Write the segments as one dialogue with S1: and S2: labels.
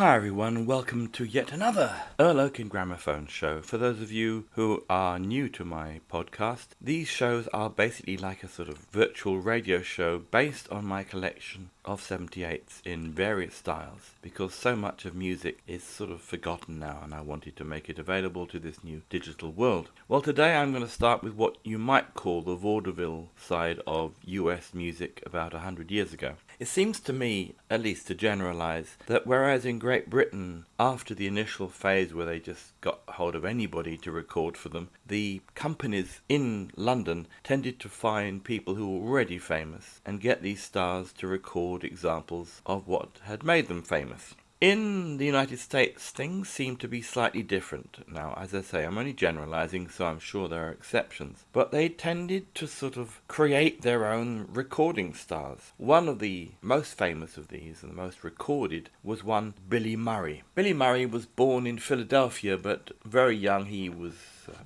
S1: Hi everyone, and welcome to yet another Earl Oaken Gramophone show. For those of you who are new to my podcast, these shows are basically like a sort of virtual radio show based on my collection of 78s in various styles, because so much of music is sort of forgotten now and I wanted to make it available to this new digital world. Well, today I'm going to start with what you might call the vaudeville side of US music about 100 years ago. It seems to me, at least to generalize, that whereas in Great Britain, after the initial phase where they just got hold of anybody to record for them, the companies in London tended to find people who were already famous and get these stars to record examples of what had made them famous. In the United States, things seem to be slightly different. Now, as I say, I'm only generalizing, so I'm sure there are exceptions. But they tended to sort of create their own recording stars. One of the most famous of these, and the most recorded, was one Billy Murray. Billy Murray was born in Philadelphia, but very young he was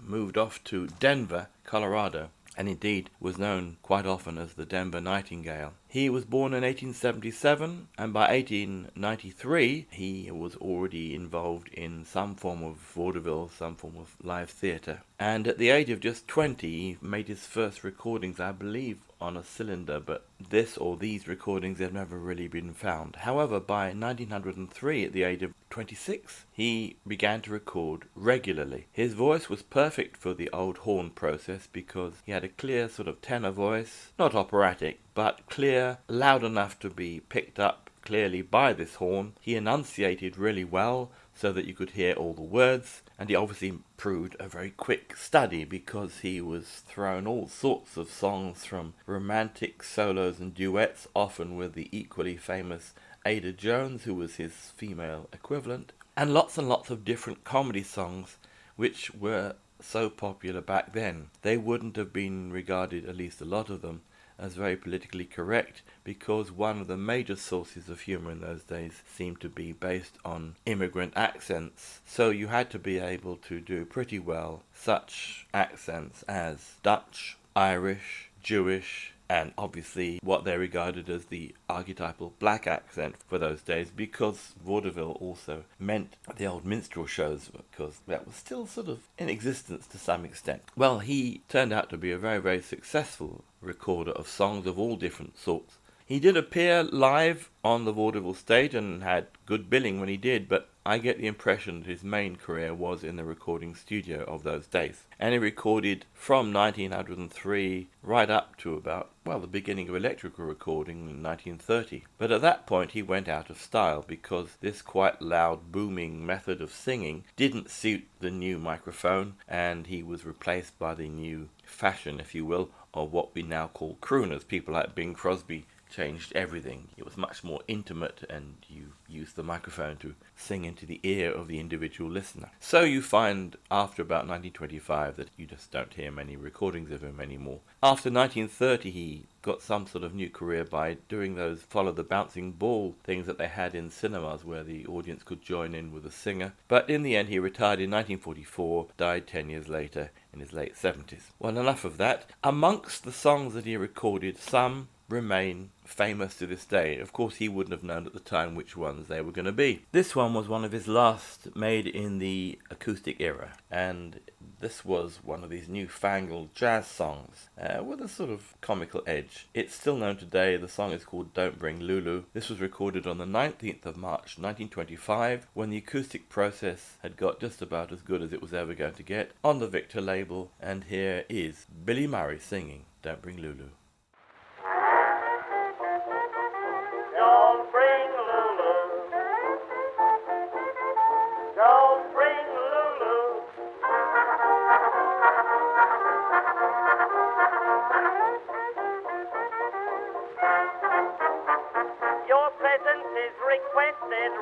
S1: moved off to Denver, Colorado, and indeed was known quite often as the Denver Nightingale. He was born in 1877, and by 1893 he was already involved in some form of vaudeville, some form of live theatre. And at the age of just 20, he made his first recordings, I believe, on a cylinder, but this or these recordings have never really been found. However, by 1903, at the age of 26, he began to record regularly. His voice was perfect for the old horn process because he had a clear sort of tenor voice, not operatic, but clear, loud enough to be picked up clearly by this horn. He enunciated really well so that you could hear all the words, and he obviously proved a very quick study because he was thrown all sorts of songs, from romantic solos and duets, often with the equally famous Ada Jones, who was his female equivalent, and lots of different comedy songs which were so popular back then. They wouldn't have been regarded, at least a lot of them, as very politically correct, because one of the major sources of humour in those days seemed to be based on immigrant accents. So you had to be able to do pretty well such accents as Dutch, Irish, Jewish, and obviously what they regarded as the archetypal black accent for those days, because vaudeville also meant the old minstrel shows, because that was still sort of in existence to some extent. Well, he turned out to be a very, very successful recorder of songs of all different sorts. He did appear live on the vaudeville stage and had good billing when he did, but I get the impression that his main career was in the recording studio of those days. And he recorded from 1903 right up to about, the beginning of electrical recording in 1930. But at that point he went out of style because this quite loud, booming method of singing didn't suit the new microphone, and he was replaced by the new fashion, if you will, of what we now call crooners. People like Bing Crosby changed everything. It was much more intimate, and you used the microphone to sing into the ear of the individual listener. So you find after about 1925 that you just don't hear many recordings of him anymore. After 1930 he got some sort of new career by doing those follow the bouncing ball things that they had in cinemas where the audience could join in with a singer. But in the end he retired in 1944, died 10 years later in his late 70s. Well, enough of that. Amongst the songs that he recorded, some remain famous to this day. Of course, he wouldn't have known at the time which ones they were going to be. This one was one of his last made in the acoustic era, and this was one of these newfangled jazz songs with a sort of comical edge. It's still known today. The song is called Don't Bring Lulu. This was recorded on the 19th of March 1925, when the acoustic process had got just about as good as it was ever going to get, on the Victor label, and here is Billy Murray singing Don't Bring Lulu.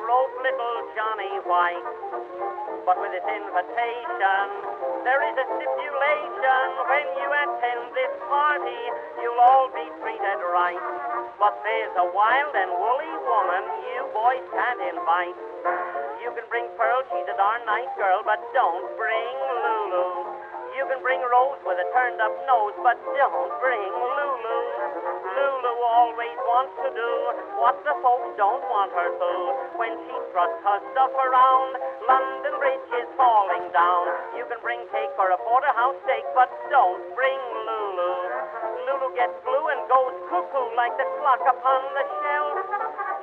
S2: Wrote little Johnny White, but with this invitation there is a stipulation: when you attend this party you'll all be treated right, but there's a wild and woolly woman you boys can't invite. You can bring Pearl, she's a darn nice girl, but don't bring Lulu. You can bring Rose with a turned-up nose, but don't bring Lulu. Lulu always wants to do what the folks don't want her to. When she thrusts her stuff around, London Bridge is falling down. You can bring cake or a porterhouse steak, but don't bring Lulu. Lulu gets blue and goes cuckoo like the clock upon the shelf.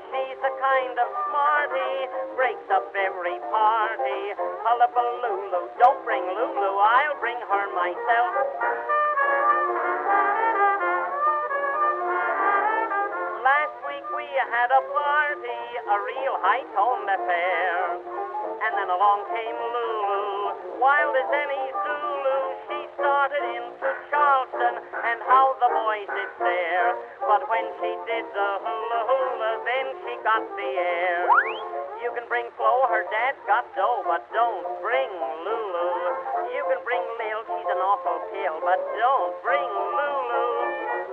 S2: She's the kind of smarty, breaks up every party. Hullabaloo, don't bring Lulu, I'll bring her myself. Last week we had a party, a real high-toned affair. And then along came Lulu, wild as any Zulu. She started into Charleston, and how the boys did stare. But when she did the hula-hula, then she got the air. You can bring Flo, her dad's got dough, but don't bring Lulu. You can bring Lil, she's an awful pill, but don't bring Lulu.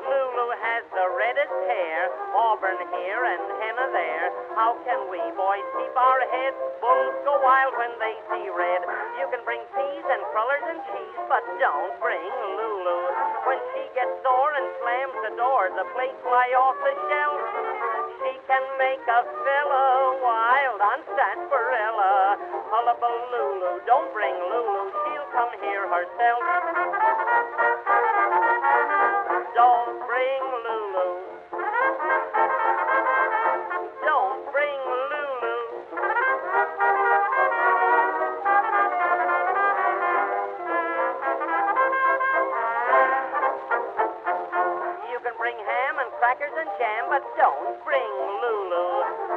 S2: Lulu has the reddest hair, auburn here and henna there. How can we boys keep our heads? Bulls go wild when they see red. You can bring peas and crullers and cheese, but don't bring Lulu. When she gets sore and slams the door, the plates fly off the shelf. She can make a fella wild on sarsaparilla. Hullabaloo, don't bring Lulu, she'll come here herself. Don't bring Lulu. Don't bring Lulu. You can bring ham and crackers and jam, but don't bring Lulu.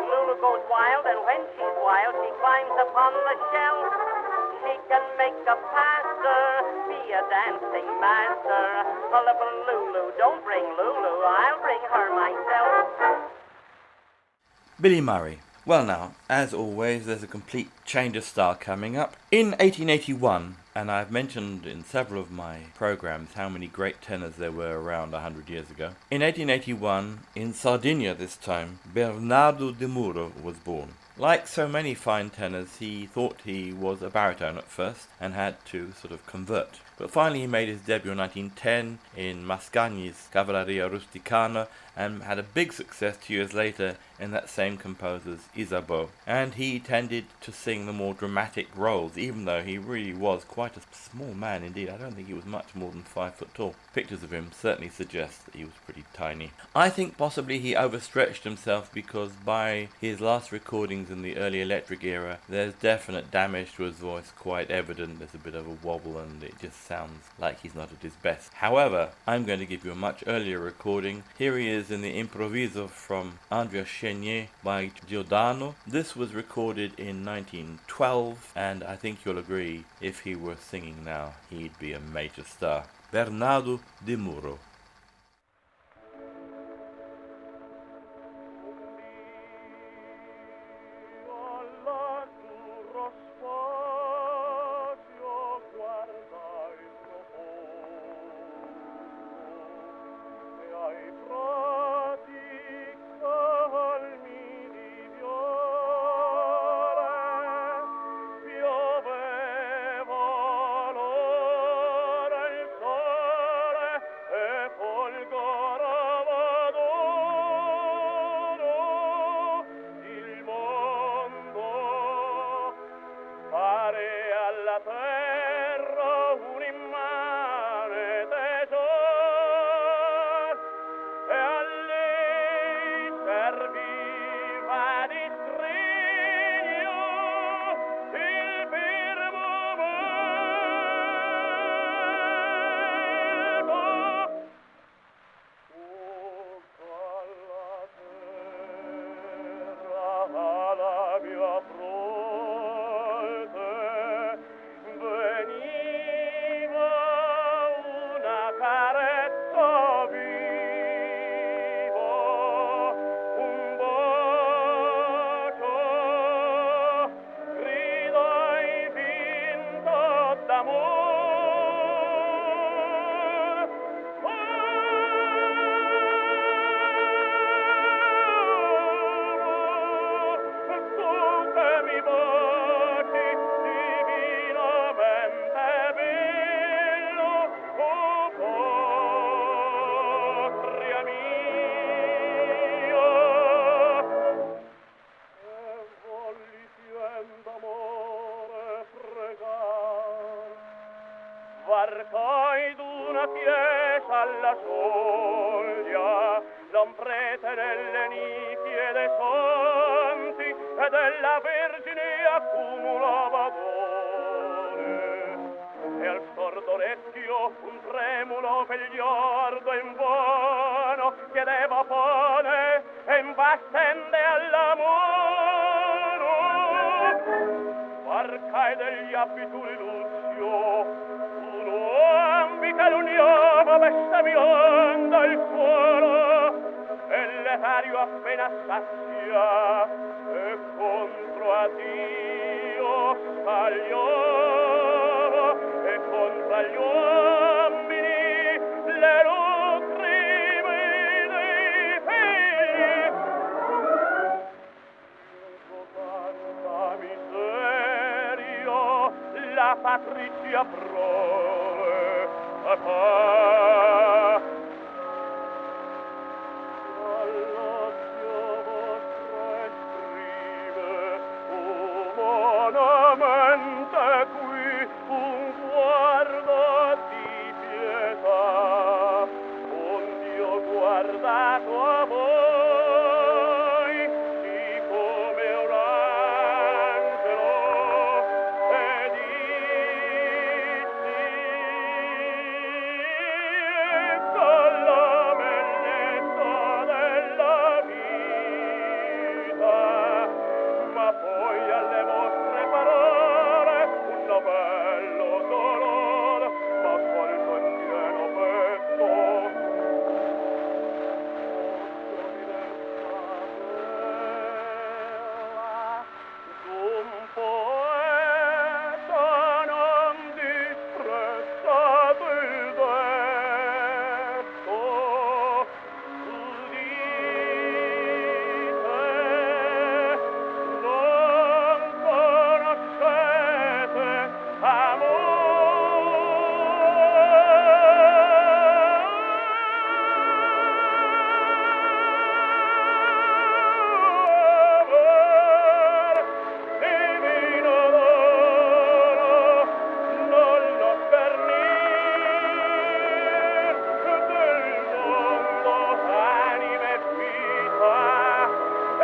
S2: Lulu goes wild, and when she's wild, she climbs upon the shelf. She can make a pastor, be a dancing master. Hullabaloo, don't bring Lulu, I'll bring her myself.
S1: Billy Murray. Well now, as always, there's a complete change of style coming up. In 1881, and I've mentioned in several of my programs how many great tenors there were around 100 years ago. In 1881, in Sardinia this time, Bernardo de Muro was born. Like so many fine tenors, he thought he was a baritone at first and had to sort of convert. But finally he made his debut in 1910 in Mascagni's Cavalleria Rusticana and had a big success 2 years later in that same composer's Isabeau. And he tended to sing the more dramatic roles, even though he really was quite a small man indeed. I don't think he was much more than 5 foot tall. Pictures of him certainly suggest that he was pretty tiny. I think possibly he overstretched himself because by his last recordings in the early electric era, there's definite damage to his voice, quite evident. There's a bit of a wobble and it just sounds like he's not at his best. However, I'm going to give you a much earlier recording. Here he is in the Improviso from Andrea Chenier by Giordano. This was recorded in 1912, and I think you'll agree, if he were singing now, he'd be a major star. Bernardo de Muro.
S2: Varcai d'una chiesa alla soglia, da un prete delle nicchie dei santi e della Vergine accumulava done. E al sordo orecchio un tremulo vegliardo invano chiedeva pane e in bastende alla mano. Varcai degli abituri Lucio, un uomo che l'uniamo bestemmiando il cuore, e l'etario appena sazia e contro a Dio scagliava, e contro agli uomini le lacrime dei figli. Tanta miseria la Patrizia prole a pa. All'occhio vostro esprime umanamente qui un guardo di pietà, un Dio guardato a voi, siccome un angelo, e dissi con la bellezza della vita, ma poi alle vostre parole un novello dolore m'ha colto in pieno petto. D'un poeta non disprezzato il detto, udite, non conoscete amor divino dono, non lo spernir del mondo anima e vita e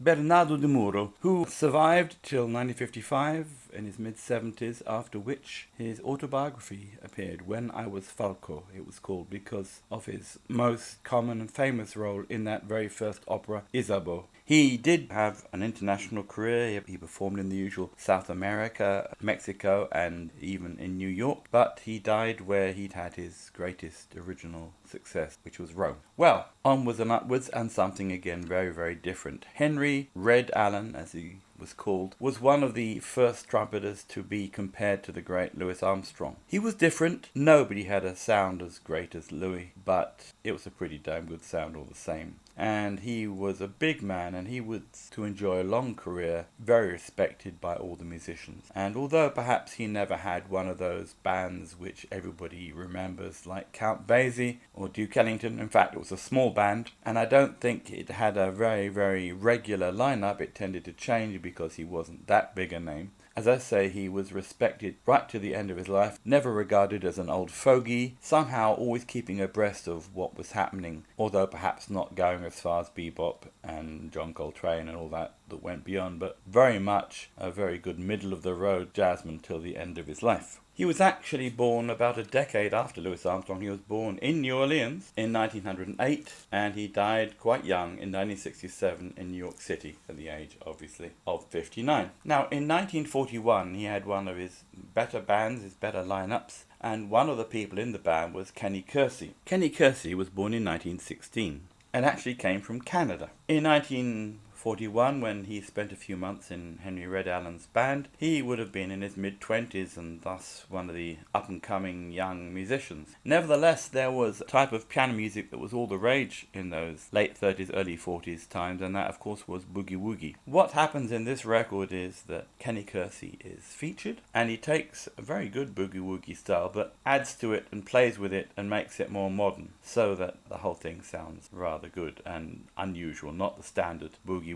S1: Bernardo de Muro, who survived till 1955 in his mid-70s, after which his autobiography appeared, When I Was Falco, it was called, because of his most common and famous role in that very first opera, Isabeau. He did have an international career. He performed in the usual South America, Mexico, and even in New York, but he died where he'd had his greatest original success, which was Rome. Well, onwards and upwards, and something again very, very different. Henry Red Allen, as he was called, was one of the first trumpeters to be compared to the great Louis Armstrong. He was different. Nobody had a sound as great as Louis, but it was a pretty damn good sound all the same. And he was a big man, and he was to enjoy a long career, very respected by all the musicians. And although perhaps he never had one of those bands which everybody remembers, like Count Basie or Duke Ellington, in fact it was a small band, and I don't think it had a very, very regular lineup. It tended to change because he wasn't that big a name. As I say, he was respected right to the end of his life, never regarded as an old fogey, somehow always keeping abreast of what was happening, although perhaps not going as far as bebop and John Coltrane and all that went beyond, but very much a very good middle-of-the-road jazzman till the end of his life. He was actually born about a decade after Louis Armstrong. He was born in New Orleans in 1908, and he died quite young in 1967 in New York City at the age, obviously, of 59. Now, in 1941, he had one of his better bands, his better lineups, and one of the people in the band was Kenny Kersey. Kenny Kersey was born in 1916 and actually came from Canada. In 1941, 41, when he spent a few months in Henry Red Allen's band, he would have been in his mid-20s and thus one of the up-and-coming young musicians. Nevertheless, there was a type of piano music that was all the rage in those late 30s, early 40s times, and that, of course, was boogie-woogie. What happens in this record is that Kenny Kersey is featured, and he takes a very good boogie-woogie style, but adds to it and plays with it and makes it more modern, so that the whole thing sounds rather good and unusual, not the standard boogie-woogie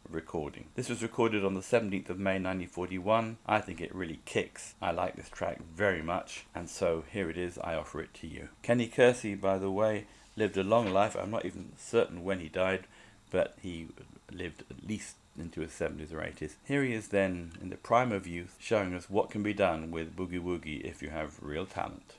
S1: recording. This was recorded on the 17th of May 1941. I think it really kicks. I like this track very much, and so here it is. I offer it to you. Kenny Kersey, by the way, lived a long life. I'm not even certain when he died, but he lived at least into his 70s or 80s. Here he is then in the prime of youth, showing us what can be done with boogie-woogie if you have real talent.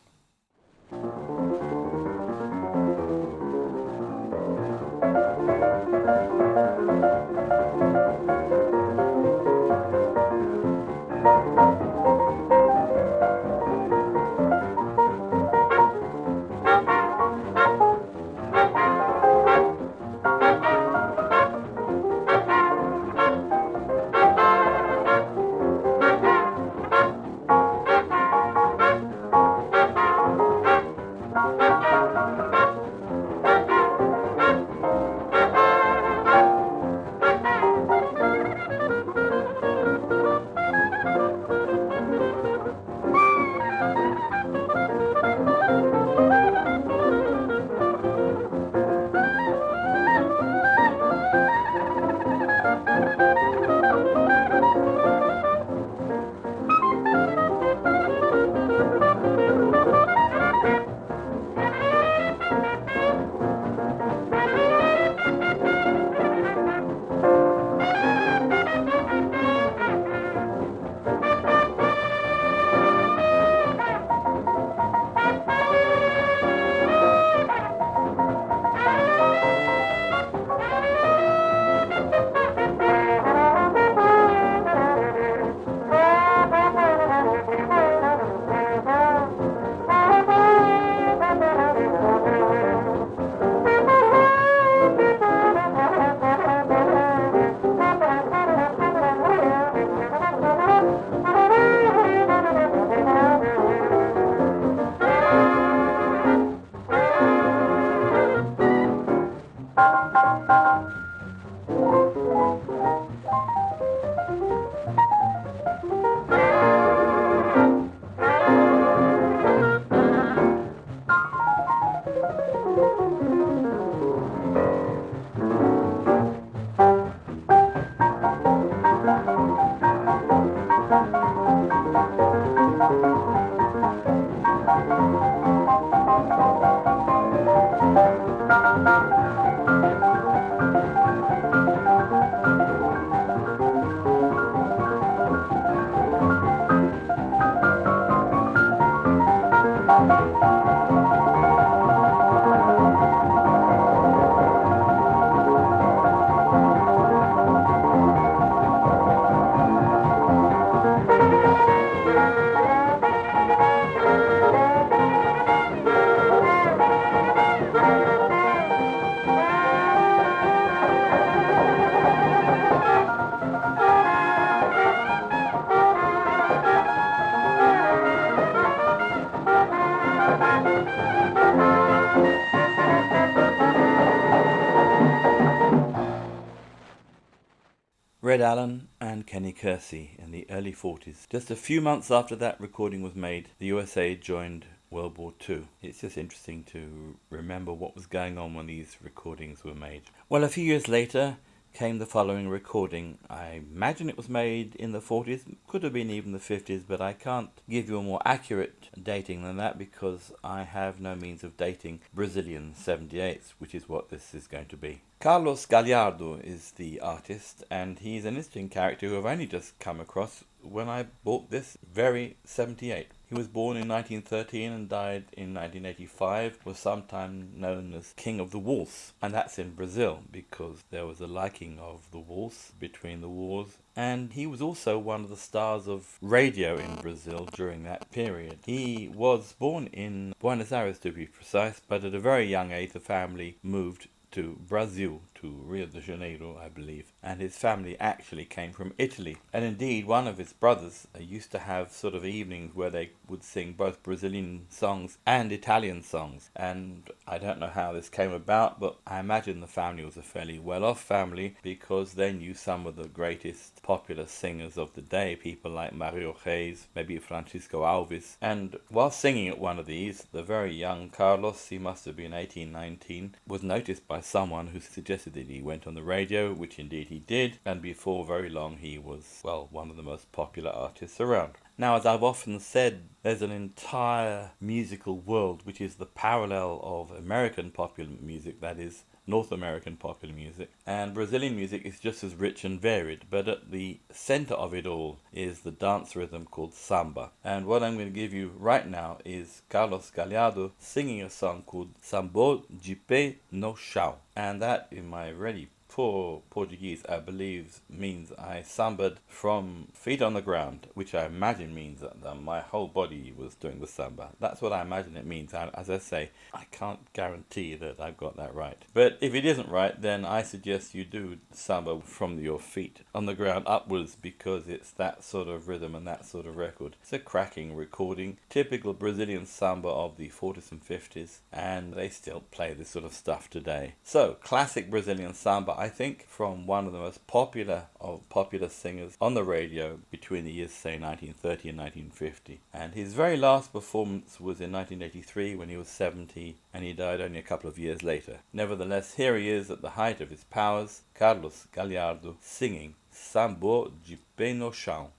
S1: Red Allen and Kenny Kersey in the early 40s. Just a few months after that recording was made, the USA joined World War II. It's just interesting to remember what was going on when these recordings were made. Well, a few years later came the following recording. I imagine it was made in the 40s, could have been even the 50s, but I can't give you a more accurate dating than that because I have no means of dating Brazilian 78s, which is what this is going to be. Carlos Gallardo is the artist, and he's an interesting character who I've only just come across when I bought this very 78. He was born in 1913 and died in 1985, was sometime known as King of the Waltz, and that's in Brazil because there was a liking of the waltz between the wars, and he was also one of the stars of radio in Brazil during that period. He was born in Buenos Aires, to be precise, but at a very young age the family moved to Brazil to to Rio de Janeiro, I believe, and his family actually came from Italy. And indeed, one of his brothers used to have sort of evenings where they would sing both Brazilian songs and Italian songs. And I don't know how this came about, but I imagine the family was a fairly well-off family because they knew some of the greatest popular singers of the day, people like Mario Reis, maybe Francisco Alves. And while singing at one of these, the very young Carlos, he must have been 18, 19, was noticed by someone who suggested that he went on the radio, which indeed he did, and before very long he was, well, one of the most popular artists around. Now, as I've often said, there's an entire musical world which is the parallel of American popular music, that is, North American popular music, and Brazilian music is just as rich and varied, but at the center of it all is the dance rhythm called samba. And what I'm going to give you right now is Carlos Gallardo singing a song called Sambô de Pé no Chão, and that, in my really poor Portuguese, I believe means I sambaed from feet on the ground, which I imagine means that my whole body was doing the samba. That's what I imagine it means. As I say, I can't guarantee that I've got that right. But if it isn't right, then I suggest you do samba from your feet on the ground upwards, because it's that sort of rhythm and that sort of record. It's a cracking recording, typical Brazilian samba of the 40s and 50s, and they still play this sort of stuff today. So, classic Brazilian samba, I think, from one of the most popular of popular singers on the radio between the years, say, 1930 and 1950. And his very last performance was in 1983 when he was 70, and he died only a couple of years later. Nevertheless, here he is at the height of his powers, Carlos Gallardo, singing Sambô de Pé no Chão.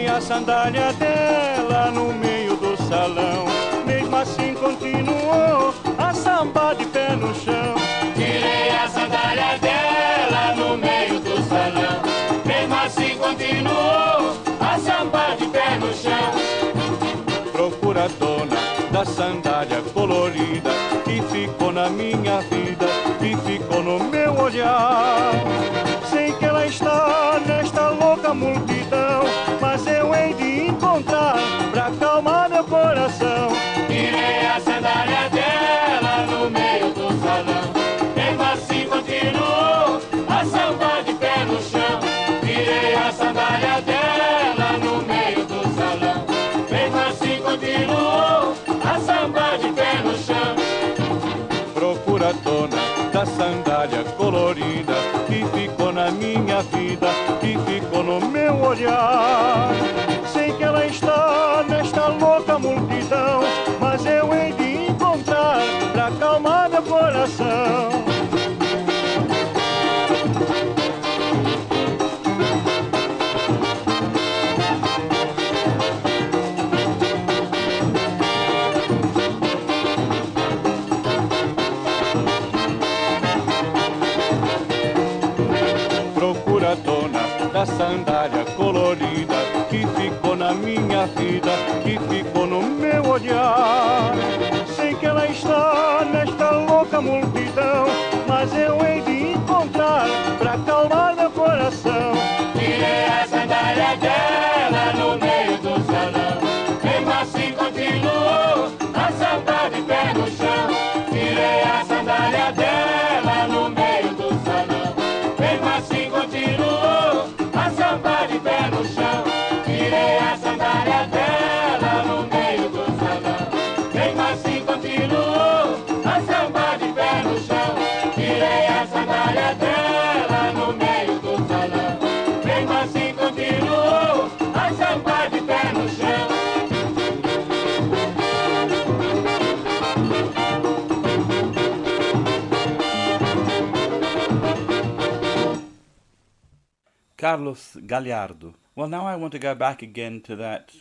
S3: A sandália dela no meio do salão, mesmo assim continuou a samba de pé no chão.
S4: Tirei a sandália dela no meio do salão, mesmo assim continuou a samba de pé no chão.
S3: Procura a dona da sandália colorida que ficou na minha vida, que ficou no meu olhar. Sei que ela está nesta louca multidão, mas eu hei de encontrar pra acalmar meu coração.
S4: Tirei a sandália dela no meio do salão, mesmo assim continuou a samba de pé no chão. Tirei a sandália dela no meio do salão, mesmo assim continuou a samba de pé no chão.
S3: Procura a dona da sandália colorida que ficou na minha vida, que ficou no meu olhar. Sei que ela está nesta louca multidão, mas eu hei de encontrar pra acalmar meu coração. Procura a dona da sandália colorida que ficou na minha vida, que ficou no meu olhar. Sei que ela está nesta louca multidão, mas eu hei de encontrar pra acalmar meu coração.
S4: Tirei a sandália dela no meio do salão, mesmo assim continuou a samba de pé no chão. Tirei a sandália dela no meio do salão, mesmo assim continuou a samba de pé no chão. Tirei a sandália dela no meio do salão, mesmo assim continuou a samba de pé no chão. Tirei a sandália dela no meio do salão, mesmo assim continuou a samba de pé no chão.
S1: Carlos Gallardo. Well, now I want to go back again to that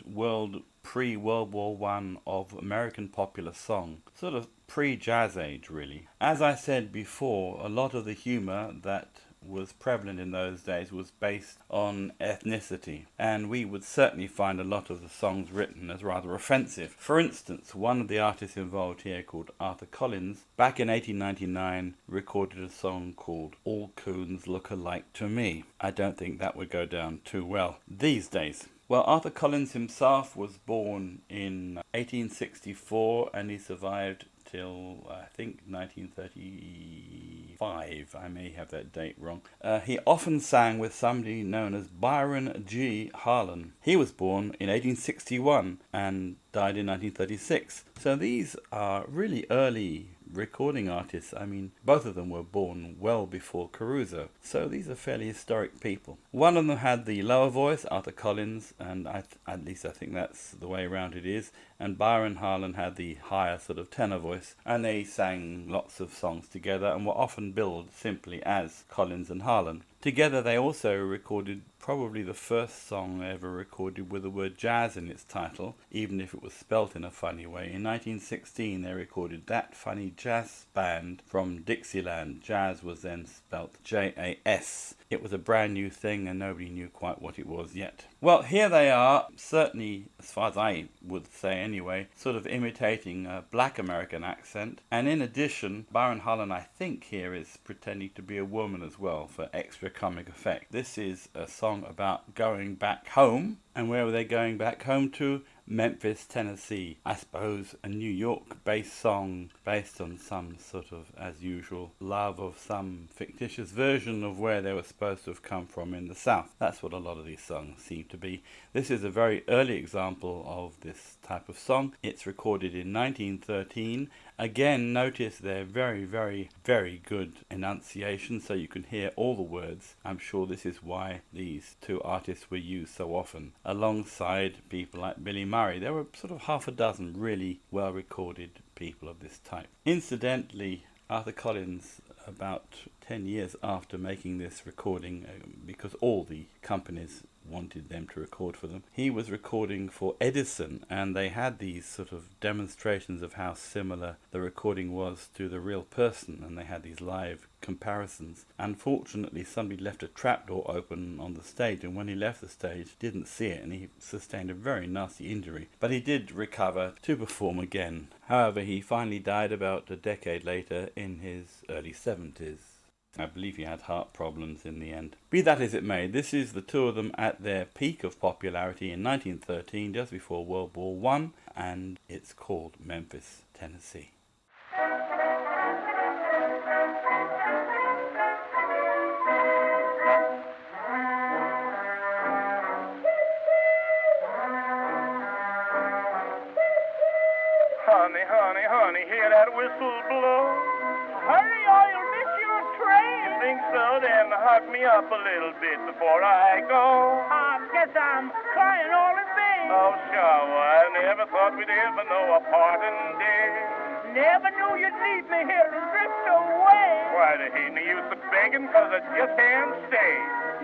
S1: pre-World War I of American popular song, sort of pre-jazz age, really. As I said before, a lot of the humor that was prevalent in those days was based on ethnicity, and we would certainly find a lot of the songs written as rather offensive. For instance, one of the artists involved here, called Arthur Collins, back in 1899 recorded a song called All Coons Look Alike to Me. I don't think that would go down too well these days. Well, Arthur Collins himself was born in 1864 and he survived till, I think, 1935. I may have that date wrong. He often sang with somebody known as Byron G. Harlan. He was born in 1861 and died in 1936. So these are really early recording artists. I mean, both of them were born well before Caruso, so these are fairly historic people. One of them had the lower voice, Arthur Collins, and at least I think that's the way around it is, and Byron Harlan had the higher sort of tenor voice, and they sang lots of songs together and were often billed simply as Collins and Harlan. Together they also recorded probably the first song ever recorded with the word jazz in its title, even if it was spelt in a funny way. In 1916 they recorded That Funny Jazz Band from Dixieland. Jazz was then spelt J-A-S. It was a brand new thing and nobody knew quite what it was yet. Well, here they are, certainly, as far as I would say anyway, sort of imitating a black American accent. And in addition, Byron Harlan, I think, here is pretending to be a woman as well for extra comic effect. This is a song about going back home. And where were they going back home to? Memphis, Tennessee. I suppose a New York-based song based on some sort of, as usual, love of some fictitious version of where they were supposed to have come from in the South. That's what a lot of these songs seem to be. This is a very early example of this type of song. It's recorded in 1913. Again, notice their very, very, very good enunciation, so you can hear all the words. I'm sure this is why these two artists were used so often, alongside people like Billy Murray. There were sort of half a dozen really well-recorded people of this type. Incidentally, Arthur Collins, about 10 years after making this recording, because all the companies wanted them to record for them, he was recording for Edison, and they had these sort of demonstrations of how similar the recording was to the real person, and they had these live comparisons. Unfortunately, somebody left a trapdoor open on the stage, and when he left the stage, didn't see it, and he sustained a very nasty injury. But he did recover to perform again. However, he finally died about a decade later in his early 70s. I believe he had heart problems in the end. Be that as it may, this is the two of them at their peak of popularity in 1913, just before World War I, and it's called Memphis, Tennessee.
S3: Honey, honey, honey, hear that whistle blow?
S2: Hurry or you'll miss your train.
S3: You think so? Then hug me up a little bit before I go.
S2: I guess I'm crying all in vain.
S3: Oh, sure, I never thought we'd ever know a parting day.
S2: Never knew you'd leave me here and drift away.
S3: Why, there ain't no use of begging, 'cause I just can't stay.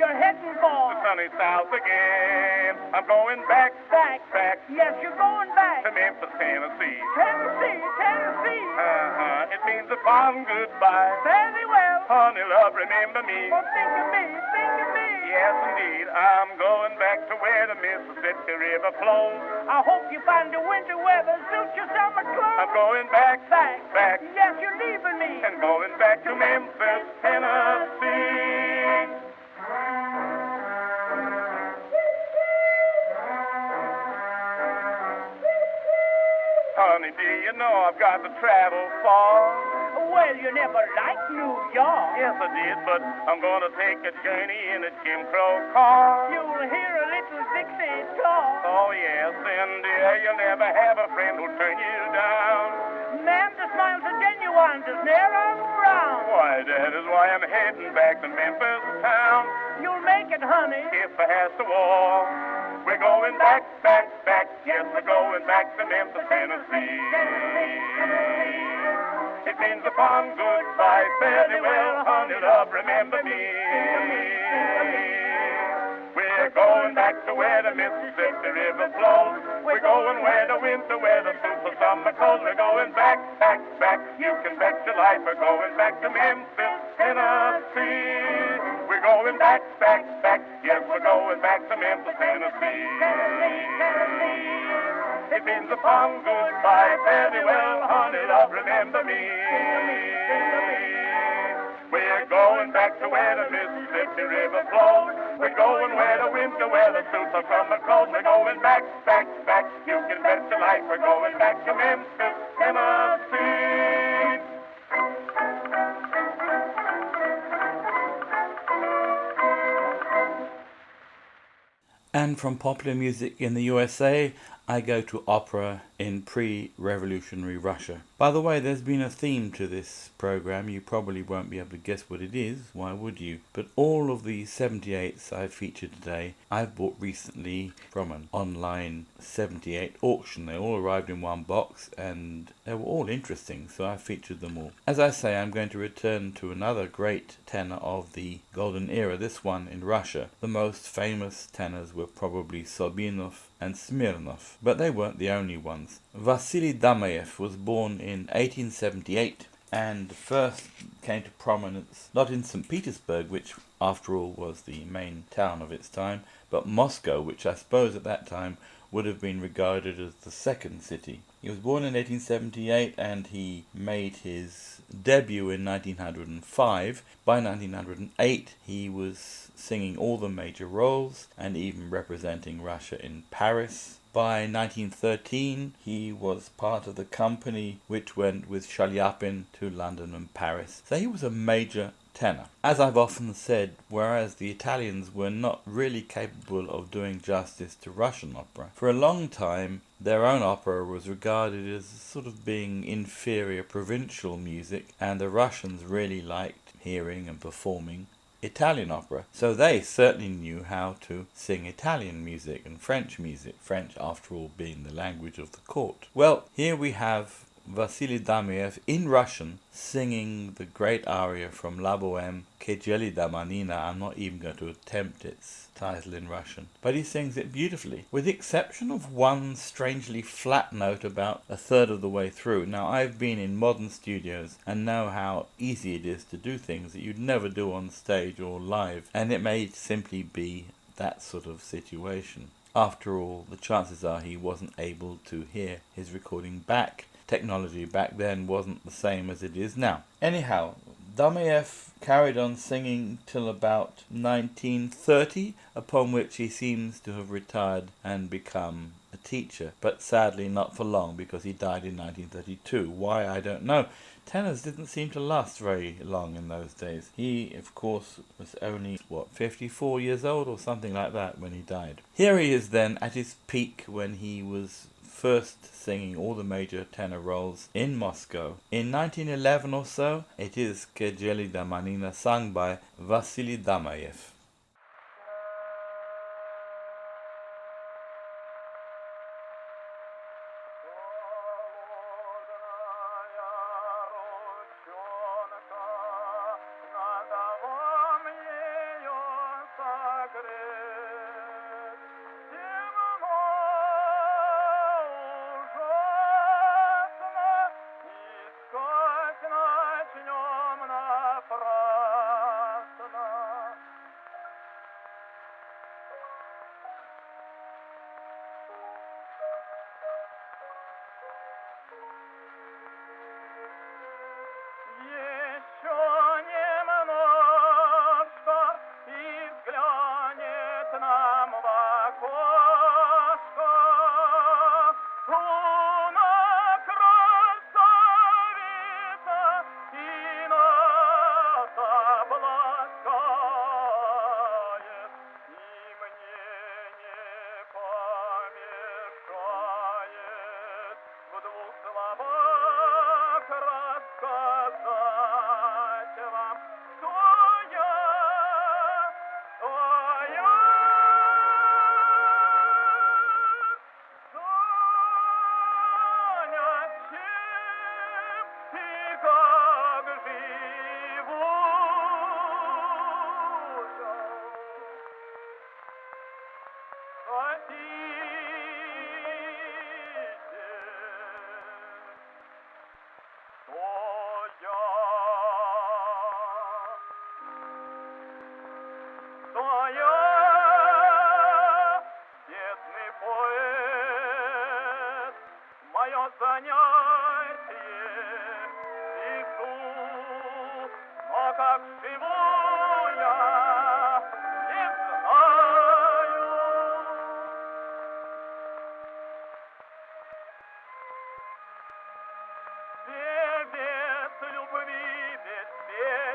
S2: You're heading for
S3: The sunny South again. I'm going back,
S2: back.
S3: back
S2: Yes, you're going back.
S3: to Memphis, Tennessee.
S2: Tennessee, Tennessee.
S3: It means a fond goodbye.
S2: Very well.
S3: Honey, love, remember me.
S2: Oh, think of me, think of me.
S3: Yes, indeed, I'm going back to where the Mississippi River flows.
S2: I hope you find the winter weather suits your summer clothes.
S3: I'm going back,
S2: Back.
S3: back,
S2: Yes, you're leaving me.
S3: and going back to Memphis, Tennessee. Honey, do you know I've got to travel far?
S2: Well, you never liked New York.
S3: Yes, I did, but I'm going to take a journey in a Jim Crow car.
S2: You'll hear a little Dixie talk.
S3: Oh, yes, and dear, you'll never have a friend who'll turn you down.
S2: Man, the smiles are genuine, just near on brown.
S3: Why, that is why I'm heading back to Memphis town.
S2: You'll make it, honey.
S3: If I has to walk, we're going back, back, back. Yes, we're going back to Memphis, Tennessee. It means a fond goodbye. Fairly well, honey, love, remember me. We're going back to where the Mississippi River flows. We're going where the winter weather suits the summer cold. We're going back, back, back. You can bet your life we're going back to Memphis, Tennessee. We're going back, back, back. Yes, we're going back to Memphis, Tennessee. It means a fond goodbye. Fairly well, honey, love, remember me. We're going back to where the Mississippi River flows. We're going where the winter
S4: wear the suits are from the coast. We're going back, back, back. You can bet your life we're going back to Memphis, Tennessee.
S1: And from popular music in the USA, I go to opera in pre-revolutionary Russia. By the way, there's been a theme to this program. You probably won't be able to guess what it is. Why would you? But all of the 78s I've featured today, I've bought recently from an online 78 auction. They all arrived in one box and they were all interesting, so I featured them all. As I say, I'm going to return to another great tenor of the golden era, this one in Russia. The most famous tenors were probably Sobinov and Smirnov, but they weren't the only ones. Vasily Damayev was born in 1878 and first came to prominence not in St. Petersburg, which after all was the main town of its time, but Moscow, which I suppose at that time would have been regarded as the second city. He was born in 1878 and he made his debut in 1905. By 1908 he was singing all the major roles and even representing Russia in Paris. By 1913 he was part of the company which went with Shaliapin to London and Paris. So he was a major tenor. As I've often said, whereas the Italians were not really capable of doing justice to Russian opera, for a long time their own opera was regarded as sort of being inferior provincial music, and the Russians really liked hearing and performing Italian opera. So they certainly knew how to sing Italian music and French music, French after all being the language of the court. Well, here we have Vasily Damayev in Russian singing the great aria from La Bohème, Kejeli Manina. I'm not even going to attempt its title in Russian, but he sings it beautifully, with the exception of one strangely flat note about a third of the way through. Now, I've been in modern studios and know how easy it is to do things that you'd never do on stage or live, and it may simply be that sort of situation. After all, the chances are he wasn't able to hear his recording back. Technology back then wasn't the same as it is now. Anyhow, Damayev carried on singing till about 1930, upon which he seems to have retired and become a teacher, but sadly not for long because he died in 1932. Why, I don't know. Tenors didn't seem to last very long in those days. He, of course, was only, 54 years old or something like that when he died. Here he is then at his peak when he was first singing all the major tenor roles in Moscow. In 1911 or so, it is Kejeli Manina sung by Vasily Damayev.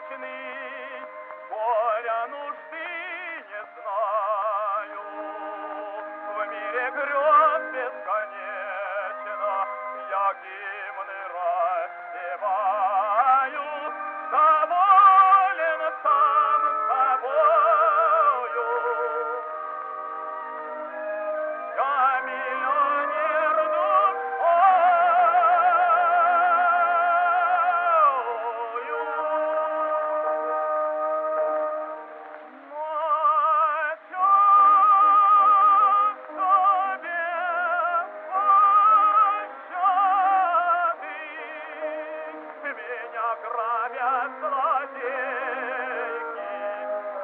S3: вечный, горя нужды не знаю. В мире грез бесконечно я гимны распеваю, доволен сам собою. Я миллионер душою. Меня грабят злодейки,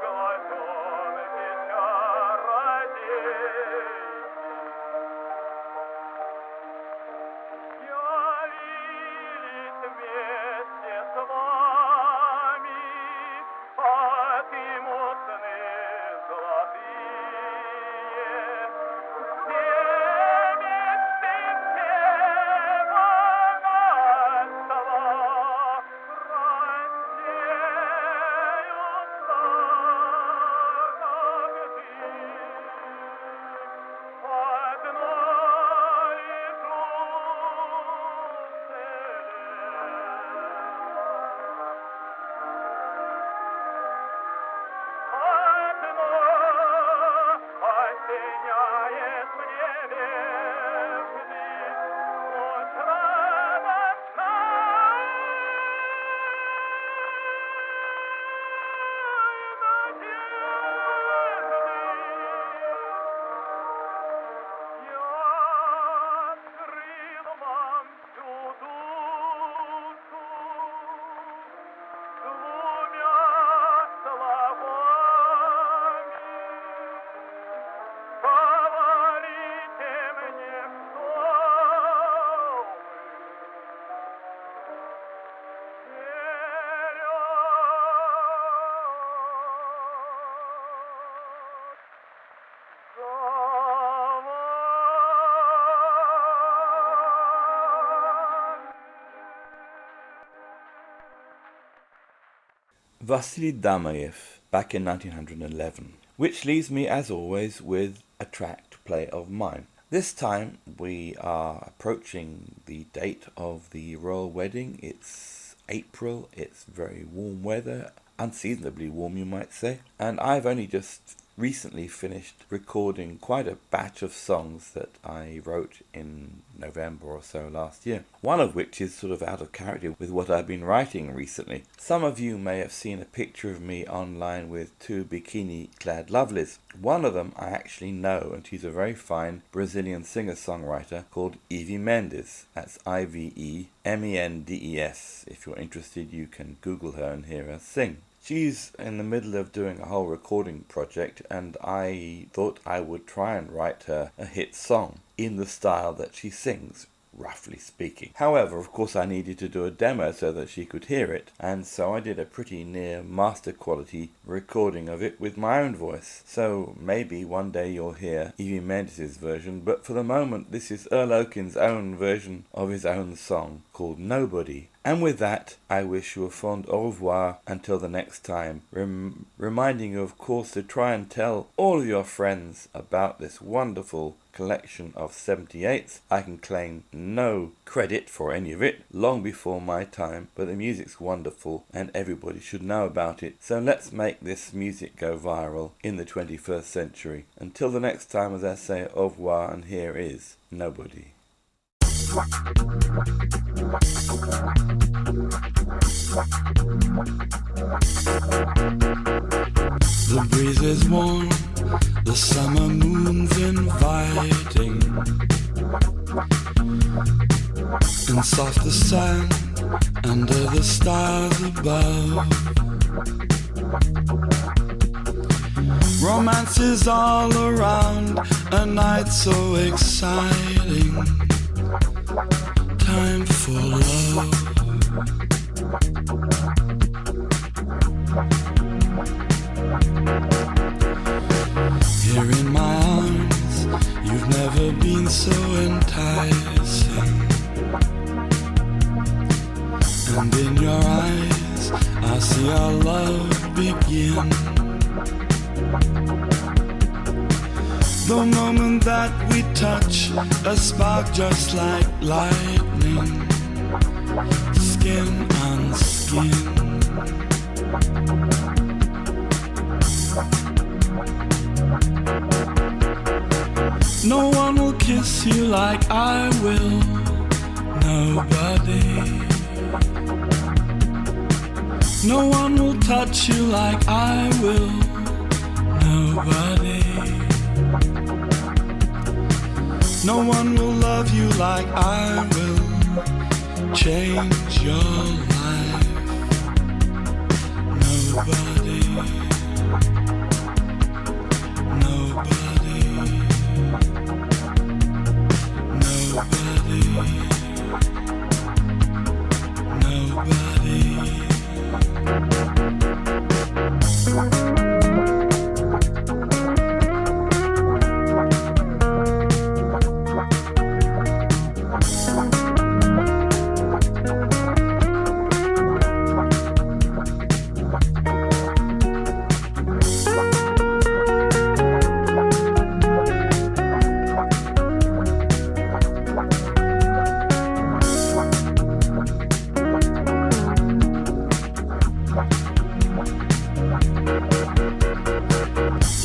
S3: глазенки чародейки. Явились вместе с вами, отымут сны золотые. Все мечты, все богатства рассеются, как дым. Одной осеняет мне нежный луч радостной надежды. Я открыл вам всю душу двумя словами. Говорите мне, что
S1: Vasily Damayev, back in 1911, which leaves me as always with a track to play of mine. This time we are approaching the date of the royal wedding. It's April, it's very warm weather, unseasonably warm you might say, and I've only just recently finished recording quite a batch of songs that I wrote in November or so last year, one of which is sort of out of character with what I've been writing recently. Some of you may have seen a picture of me online with two bikini-clad lovelies. One of them I actually know, and she's a very fine Brazilian singer-songwriter called Ivy Mendes. That's Ivemendes. If you're interested, you can Google her and hear her sing. She's in the middle of doing a whole recording project, and I thought I would try and write her a hit song in the style that she sings, roughly speaking. However, of course, I needed to do a demo so that she could hear it, and so I did a pretty near master quality recording of it with my own voice. So maybe one day you'll hear Ivy Mendes' version, but for the moment this is Earl Oaken's own version of his own song called Nobody. And with that, I wish you a fond au revoir until the next time, reminding you, of course, to try and tell all of your friends about this wonderful collection of 78s. I can claim no credit for any of it, long before my time, but the music's wonderful and everybody should know about it. So let's make this music go viral in the 21st century. Until the next time, as I say, au revoir, and here is Nobody.
S5: The breeze is warm, the summer moon's inviting, and soft the sand under the stars above. Romance is all around, a night so exciting, time for love. Here in my arms, you've never been so enticing, and in your eyes I see our love begin. The moment that we touch, a spark just like lightning, skin on skin. No one will kiss you like I will, nobody. No one will touch you like I will, nobody. No one will love you like I will, change your life, nobody. Nobody. Nobody. Nobody.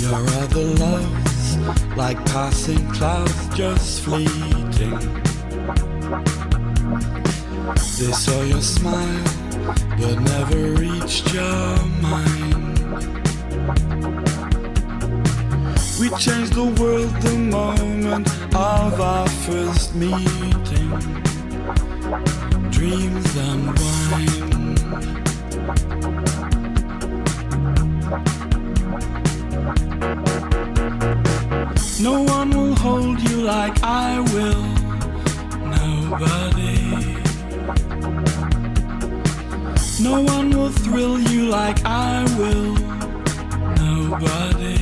S5: Your other loves, like passing clouds, just fleeting. They saw your smile, but never reached your mind. We changed the world the moment of our first meeting. Dreams unwind. No one will hold you like I will, nobody. No one will thrill you like I will, nobody.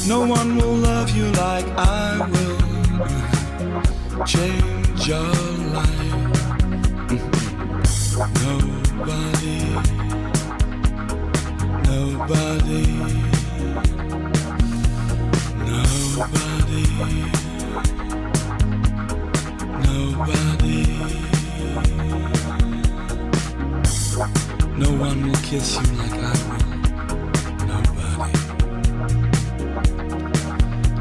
S5: No one will love you like I will, change your life, nobody. Nobody. Nobody, nobody. No one will kiss you like I will, nobody.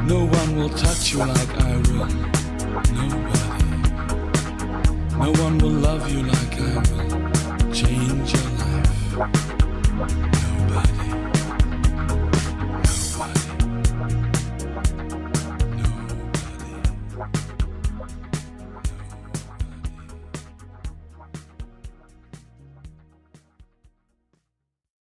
S5: No one will touch you like I will, nobody. No one will love you like I will.